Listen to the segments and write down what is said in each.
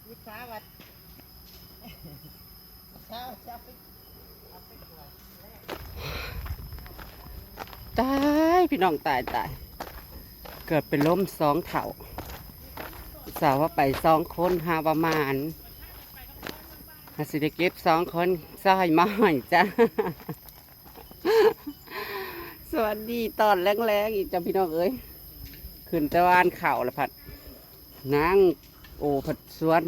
วิชาวัดเช้าไปเอาไปตรวจตายพี่น้องตายเกิดเป็นล้มสองเถ่าสาวว่าไป2 คนหาประมาณสิได้เก็บ2 คนซอยมาหน่อยจ้า สวัสดีตอนแรงๆอีกจ้าพี่น้องเอ้ยขึ้นตะวันเข่าละพัดนางโอผัดสวน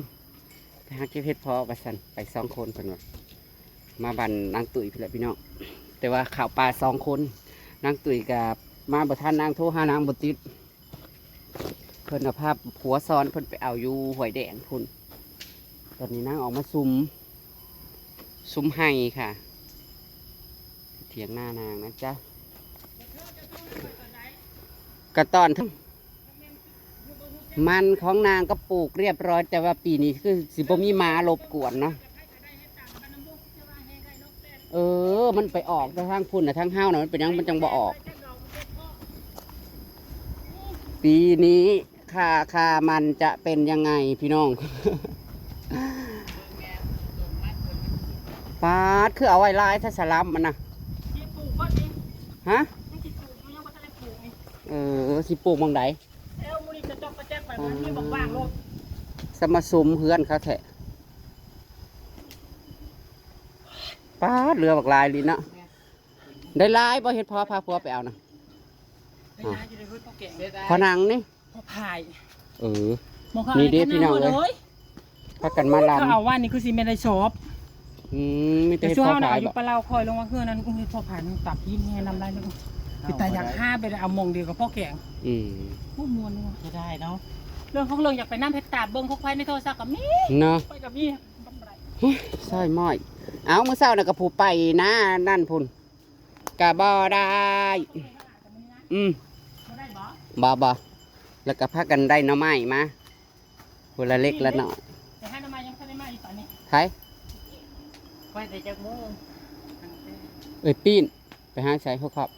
ไปหาเก็บเห็ดพอประสันไป2 คนเพิ่นว่ามาบันนางตุ๋ยพี่แหละพี่น้องแต่ว่าข่าวปลา2 คนนางตุ๋ยกับมาบ่ทันนางโทรหานางบ่ติดเพิ่นเอาภาพผัวซ้อนเพิ่นไปเอาอยู่ห้วยแดงพุ่นตอนนี้นางออกมาซุ้มไห้ค่ะเถียงหน้านางนะจ๊ะกระตอนทั้งมันของนางก็ปลูกเรียบร้อยแต่ว่าปีนี้คือสิบ่มีม้ารบกวนเนาะมันไปออกแต่ทางพุ่นนะทางห้าวนะมันเป็นยังมันจังบ่ออกปีนี้ค่ามันจะเป็นยังไงพี่น้อง ปาดคือเอาไว้ลายถ้าสลัมมันนะฮะสิปลูกมองไหนสมาสุมเพื่อนเขาแทะปาดเรือบักลายลินเนาะได้ลายบ่เฮ็ดพอพาพัวไปเอานะพอนังนี่พอพายนี่เด็พี่น้องเลยพักกันมาลำเขาเอาว่านี่คือซีเมนต์ได้ชอบมีแต่ แต่ เฮ็ด ช่วง พอ เรา ขาย อยู่ บ่ ปลาเราคอยลงมาเพื่อนนั้นพอผ่านตับยิ้มให้นำได้เลยคือแต่อยากห้าไปเอามงเดียวกับพ่อแกงพูดมวนเลยจะได้เนาะเรื่องของเรื่องอยากไปน้ำเพชรตาเบิ้งพกไฟในโทรศัพท์กับมี่เนาะไปกับมี่ใช่ม้อยเอาเมื่อเช้าน่ะกับผู้ไปนะนั่นพุ่นกะบ่ได้บ่แล้วก็พักกันได้หน่อไม้มาคนละเล็กละน้อยแต่ให้น้ำมันยังไม่ได้มาอีกตอนนี้ไทยไปแต่จากโมงปีนไปหาใช้พวกครับ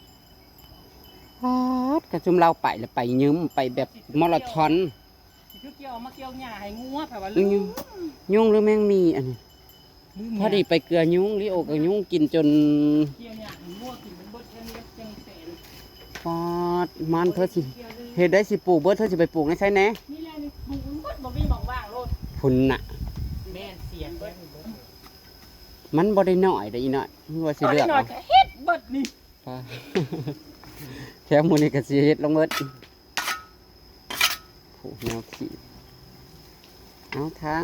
กระจุมเราไปแล้วไปยืมไปแบบมาราธอนเกี่ยวมาเกี่ยวหญ้าให้งัวแปลว่ายุ่งหรือแมงมีอันนี้พอดีไปเกลือยุ่งลิโอกับยุ่งกินจนเกี่ยวหญ้าให้งัวกินเป็นเบิดยังเต็มปอดมันเธอสิเฮ็ดได้สิปลูกเบิดเธอสิไปปลูกในใช่แน่นี่แหละนี่ปลูกเบิดบ่มีหม่องว่างโลดพุ่นน่ะแม่เสียงเบิดมันบ่ได้น้อยได้อีน้อยว่าสิเลือกเอาเฮ็ดเบิดนี่แถวมื้อนี้ก็สิเฮ็ดลงเบิดผู้แนวขี้เอาทาง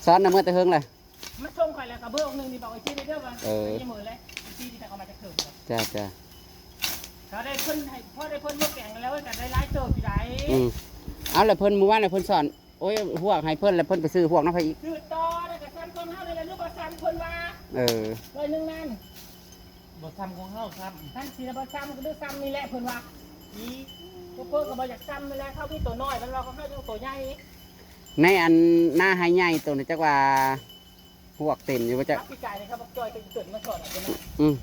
ซ้อนน่ะมื้อแต่เฮิงเลยมาชมข่อยแล้วก็เบิ่งนึงนี่บอกไอ้ที่เด้อว่าสิมื้อเลยที่ที่เอามาจากเถิงจ้าเขาได้เพิ่นให้พ่อได้เพิ่นมาแกงแล้วก็ได้หลายเติบอยู่ได้เอาแล้วเพิ่นมื้อวานแล้วเพิ่นสอนโอ้ยพวกให้เพิ่นแล้วเพิ่นไปซื้อพวกนำไผอีกซื้อต่อแล้วก็ซ้ำคนเฮาได้ลูกก็ซ้ำเพิ่นว่าร้อยนึงนั่นบ่ซ้ำของเฮาซ้ำท่านสิบ่ซ้ำก็ได้ซ้ำนี่แหละเพิ่นว่าอีเพิ่นก็บ่อยากซ้ำนี่แหละเขามีตัวน้อยมันเราก็เฮาอยู่ตัวใหญ่ในอันหน้าให้ใหญ่ตัวนี้จักว่าพวกเต็มอยู่บ่จักพี่กายนี่ครับจอยก็เกิดมาสอนเอาตัวนั้น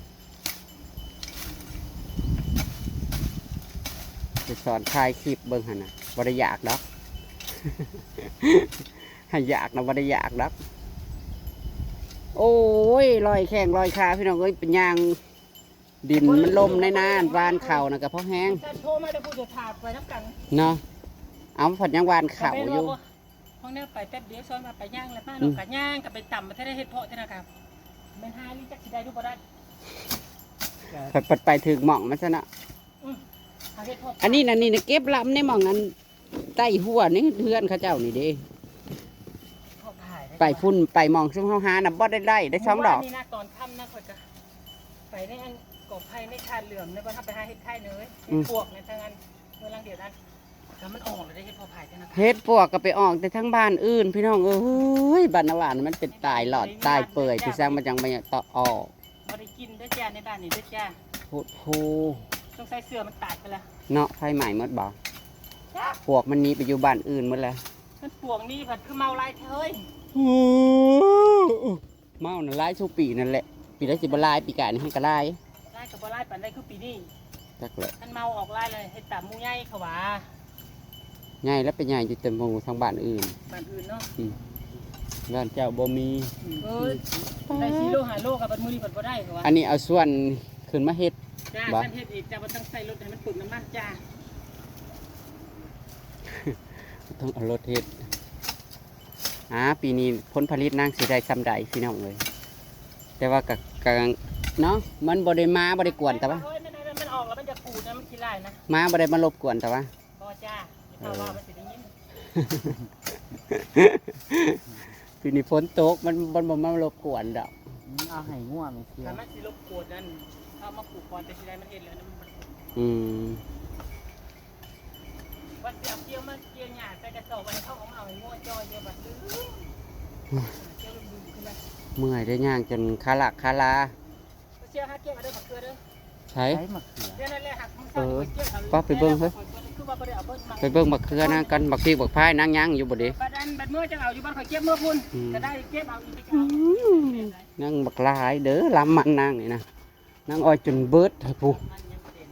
จะสอนถ่ายคลิปเบิ่งหั่นน่ะบ่ได้อยากดอกให้อยากนะบ่ได้อยากดอกโอ้ยลอยแข้งลอยขาพี่น้องเอ้ยเป็นยางดินมันลมในน้าวานเข่านะกับพ่อแห้งโทรมาได้พูดจะถามไปน้ำกันเนาะเอาผัดยางวานเข่าอยู่ห้องนี้ไปแป๊บเดียวซ้อนมาไปย่างแล้วมาลงกับย่างกับไปต่ำมาถ้าได้เห็ดเพาะเท่านะครับเป็นห้าลิจักสิได้ทุกบ่ได้ไปถึงหม่องมันซะเนาะอันนี้นี่เก็บลำในหม่องนั้นใต้หัวนี่เพื่อนเขาเจ้านี่เด้ไปพุ่นไปมองช่วงเขาหาน่ะบ่ได้ช่องดอกนี่นะตอนค่ำนะคอยจะไปในอันกบไผ่ในชาเหลื่อมในบ้านถ้าไปหาเห็ดไข่เนยเห็ดพวกในทางนั้นเมื่อลังเดียวนั้นแล้วมันออกเลยได้เห็ดพอไผ่กันนะเห็ดพวกก็ไปออกแต่ทั้งบ้านอื่นพี่น้องเอ้ยบ้านนวานมันเป็นตายหลอดตายเปื่อยที่สร้างมันยังไม่ต่อออกบ่ได้กินด้วยจ้าในบ้านนี่ด้วยจ้าโหต้องใส่เสื้อมันตายไปแล้วเนาะไฟใหม่หมดบ่พวกมันนี้ไปอยู่บ้านอื่นหมดแล้วมันพวกนี้ผัดคือเมาลายเฮ้ยเมาน่ะลายชูปีนั่นแหละปีได้สิบลายปีกายนี่ให้กระลายกับบลายปันได้คือปีนี้จักเลยมันเมาออกลายเลยให้ตามูใหญ่เขาว่า ใหญ่แล้วเป็นใหญ่อยู่แต่หมู่ทางบ้านอื่น บ้านอื่นเนาะ บ้านเจ้าบ่มี ได้4โล5โลกับบัดมื้อนี้เพิ่นบ่ได้เหรอวะ อันนี้เอาส่วนขึ้นมาเฮ็ด จ้า บ่ ฉันเฮ็ดอีกจ้าบ่ต้องใส่รถให้มันปึกน้ำมันจ้า ต้องเอารถเฮ็ดปีนี้ผลผลิตนางสิได้ซ้ำใดพี่น้องเลยแต่ว่ากับเนาะมันบ่ได้มาบ่ได้กวนแต่ว่า เฮ้ยมันออกแล้วมันจะกูดนะมันขี้ลายนะ มาบ่ได้มารบกวนแต่ว่า บ่จ้าถ้าว่ามันสิได้ยิน ปีนี้ฝนตกมันบ่มารบกวนดอก เอาให้ง่วงเสีย ถ้ามันสิรบกวนนั่นเอามาปลูกก่อนแต่สิได้มันเฮ็ดแล้วนะมัน อืม ว่าสิเอาเกี่ยวมาเกี่ยวหญ้าใส่กระสอบไว้ให้เขาเอาให้งัวจอยเดี๋ยวบัดลืมเกี่ยวลืมขึ้นมา เมื่อยได้ย่างจนขาหลักขาลา เชื่อหาเก็บเอาเด้อบักเกลือเด้อ ใช้ ใช้มะเขือ เดี๋ยวนั่นแหละหักมึงเศร้าไปเก็บเอา ป้าไปเบิ่งเฮ้ย คือว่าบ่ได้เอาเบิ่งมา ไปเบิ่งบักเขือนะกันบักพริกบักพายนางย่างอยู่บ่เด้ บัดนั้นบัดมื้อจังเอาอยู่บ้านข่อยเก็บมื้อพุ่นจะได้เก็บเอาอีกเอา นั่งบักหลายเด้อลำมันนางนี่นะนางอ้อยจนเบิดให้ผู้ มันยังบ่เด่น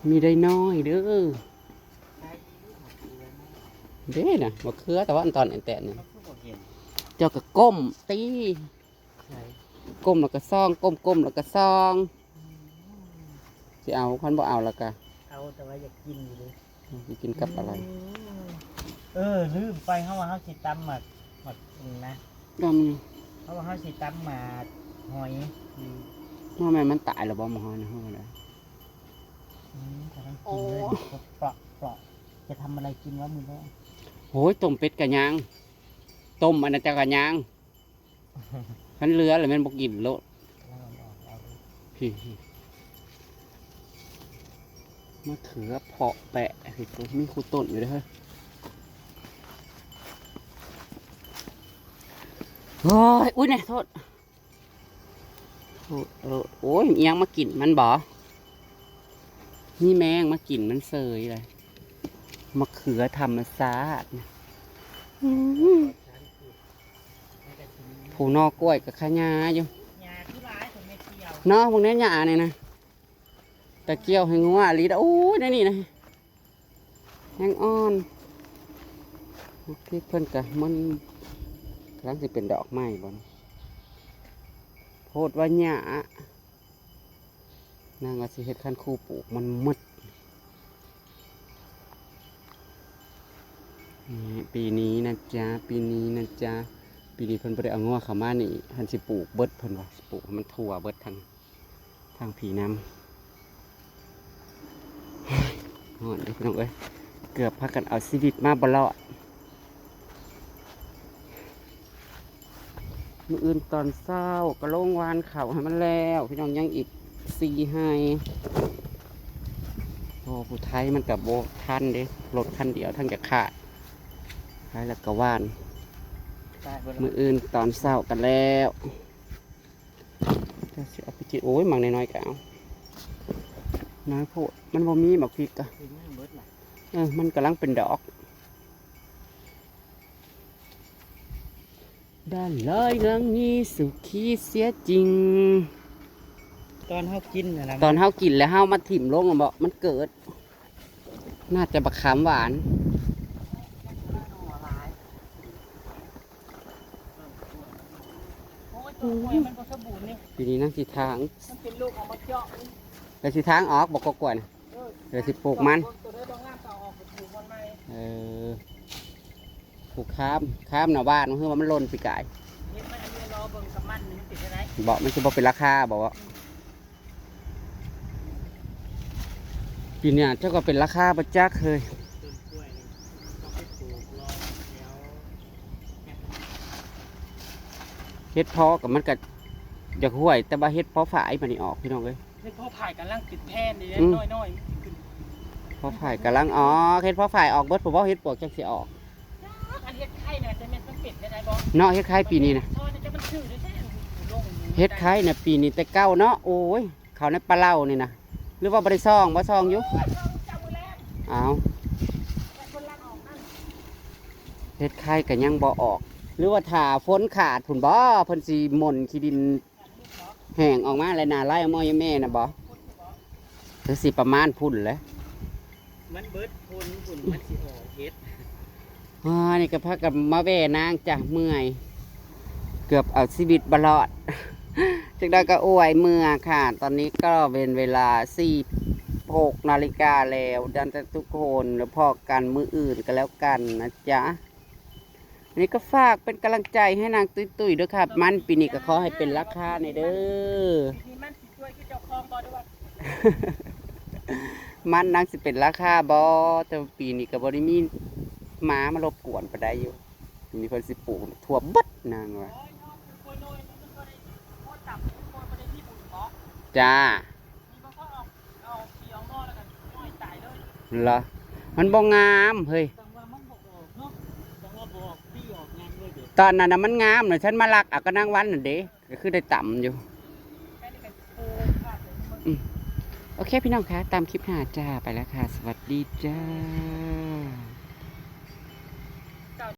มีได้น้อยเด้อ ใช้มะเขือนะ เด้น่ะบักเขือแต่ว่าอันตอนอันแตะนี่ มันคือบ่เห็น เจ้าก็ก้มตี ใช่ ก้มแล้วก็ซองก้มแล้วก็ซองสิเอาคันบ่เอาแล้วก็ เอาแต่ว่าอยากกินอยู่เลย สิกินกับอะไร ลืมไปเขาว่าเขาสิตำหมักนะ ดำนี่ เขาว่าเขาสิตำหมักหอย ว่าแม่มันตายแล้วบ่หมอนะเฮาได้ จะต้องกินเลยเปราะจะทำอะไรกินวะมึงแม่ โหยต้มเป็ดกะยางต้มอันนั้นจะกะยางคันเหลือแล้วแม่นบ่กินโลด เอาเลย พี่มะเขือเพาะแปะพี่ตัวมีคู่ต้นอยู่เด้อเฮ้ยโอ้ยอุ้ยเนี่ยโทษโอ้ยอิหยังมากินมันบ่นี่แมงมากินมันเสยเลยมะเขือธรรมชาตินะผู้นอกกล้วยกับขะยาอยู่ หญ้าคือหลายผมไม่เกี่ยว เนาะพวกนี้หยาเนี่ยนะตะเกียวให้งัวลีดโอ้ยนี่นะแห้งอ่อนพี่เพิ่นกะมันกำลังสิเป็นดอกไม้บ่นโพดว่าหยานางว่าสิเฮ็ดคันคู่ปลูกมันมืดนี่ปีนี้นะจ๊ะปีนี้นะจ๊ะปีนี้เพิ่นบ่ได้เอางัวเข้ามานี่หันสิปลูกเบิดเพิ่นว่าสิปลูกให้มันทั่วเบิดทางผีน้ำหอนเด้อพี่น้องเอ้ยเกือบพากันเอาชีวิตมาบ่รอดมื้ออื่นตอนเช้าก็ลงวานเขาให้มันแล้วพี่น้องยังอีก4 ให้โอ้ผู้ไทยมันกับโบทันเด้รถคันเดียวทั้งจะขาดใช้แล้วก็ว่าน ได้เวลา มื้ออื่นตอนเช้ากันแล้วจะสิเอาไปกินโอ้ยหมักน้อยๆก็เอาน้อยโพดมันบ่มีหมักพริกอะ คือแม่เบิดล่ะ มันกำลังเป็นดอกด้านลอยเรื่องนี้สุขีเสียจริง ตอนเขากินนะ ตอนเฮากินแล้วเฮามาถิ่มลงบ่มันเกิด น่าจะบักขามหวาน โอ้ยตัวกล้วยมันก็สมบูรณ์นี่ ปีนี้นั่งสิทาง มันเป็นลูกออกมาเจาะนี่ แล้วสิทางออกบอกก็กวน เดี๋ยวสิปลูกมัน ตัวนี้ต้องงามต่อออกไปปลูกมันใหม่ ปลูกข้ามหน้าบ้านมันคือว่ามันหล่นปีกาย เฮ็ดมันอันนี้รอเบิ่งกับมันนี่มันติดอะไร บอกมันจะบอกเป็นราคาบอกว่าปีเนี้ยเจ้าก็เป็นราคาประจักษ์เคย ต้นกล้วยนี่ต้องไปปลูกรอแล้ว เฮ็ดเพอกับมันก็อยากห่วย แต่ว่าเฮ็ดเพอฝ่ายมันนี่ออกพี่น้องเลย นี่พ่อผ่ายกันล่างติดแพนนี่ อืม น้อยๆขึ้น เพอฝ่ายกำลังอ๋อเฮ็ดเพอฝ่ายออกเบิดผมว่าเฮ็ดปวกจักสิออก อันเฮ็ดไข่เนี่ยจะเป็นต้องปิดได้ไหนบ่ เนาะเฮ็ดคล้ายปีนี้นะ ซอยจะมันชื่อด้วยแท้ลง เฮ็ดคล้ายเนี่ยปีนี้แต่เก้าเนาะโอ้ยเขาในปลาเล่านี่นะหรือว่าบ่ได้ซองบ่ซองอยู่ จับมือแรง อ้าว แต่คนล่างออกนั่น เฮ็ดคล้ายก็ยังบ่ออก หรือว่าถ้าฝนขาดพุ่นบ่เพิ่นสิหม่นขี้ดินแห้งออกมาแล้วน่าไล่เอามอยแม่น่ะบ่หรือสิประมาณพุ่นแหละ มันเบิดคนหุ่นมันสิออกเฮ็ด นี่ก็พักกับมาแว่นางจ้ะเมื่อย เกือบเอาชีวิตบรอด จากนั้นก็อวยเมื่อค่ะ ตอนนี้ก็เป็นเวลา6 นาฬิกาแล้วดันจะทุกคนแล้วพอกันมืออื่นก็แล้วกันนะจ๊ะอันนี้ก็ฝากเป็นกำลังใจให้นางตุ้ยๆด้วยค่ะ มันปีนี้ก็ขอให้เป็นราคาในเด้อ นี่มันสิช่วยคือเจ้าของบ่ด้วยว่า มันนางสิเป็นราคาบอแต่ว่าปีนี้ก็บริมีหม้ามารบกวนไปได้อยู่มีคนสิปลูกทั่วเบัดนางว่า โอ้ยน้องคือโคยโนยมันก็ได้โคตรจับโคตรบ่ได้ที่บุญเนาะ จ้า นี่มันก็เอาขี้เอางอแล้วกันน้อยตายเลย เหรอมันบ่งามเฮ้ย จังว่ามันบอกออกเนาะจังว่าบอกพี่ออกงานเลยเด็ก ตอนนั้นน่ะมันงามเลยฉันมาลักก็นั่งวันน่ะเด้ก็คือได้ต่ำอยู่ แค่นี้ก็โอ้พลาดเลยมัน โอเคพี่น้องคะตามคลิปหน้าจ้าไปแล้วค่ะ สวัสดีจ้า